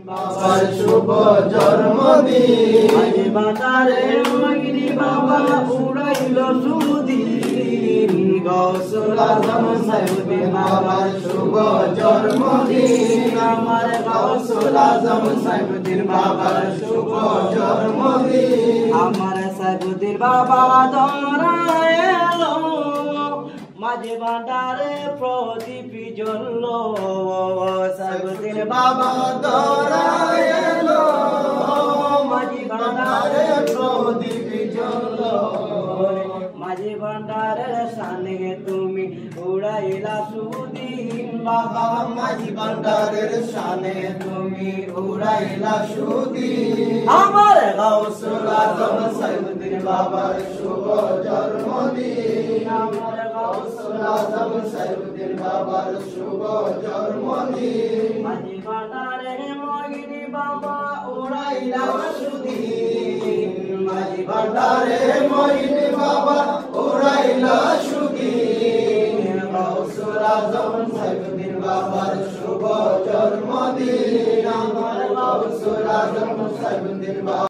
বাবার শুভ জন্মদিন আজ বাজারে মগিনী বাবা উড়াইল সুদিন গৌসুল আজম সাইফুদ্দিন বাবার শুভ জন্মদিন আমার গৌসুল আজম সাইফুদ্দিন বাবার শুভ জন্মদিন আমার সাইফুদ্দিন বাবা দরায়েলো মাঝে ভান্ডারে প্রদীপ জ্বলল সাইফুদ্দিন বাবা দরায়েলো মাঝে ভান্ডারে প্রদীপ জ্বলল মাঝে ভান্ডারের সানে তুমি উড়াইলা সুদিন বাবা মাঝে ভান্ডারের সানে তুমি উড়াইলা সুদিন আমার গৌসুল আজম সাইফুদ্দিন বাবার শুভ জন্মদিন আমার গৌসুল আজম সাইফুদ্দিন বাবার শুভ জন্মদিন মাঝে ভান্ডারের মগিনী বাবা উড়াইলা সুদিন মাঝে ভান্ডারের মগিনী বাবা উড়াইলা সুদিন গৌসুল আজম সাইফুদ্দিন বাবার শুভ জন্মদিন আমার গৌসুল আজম সাইফুদ্দিন বাবা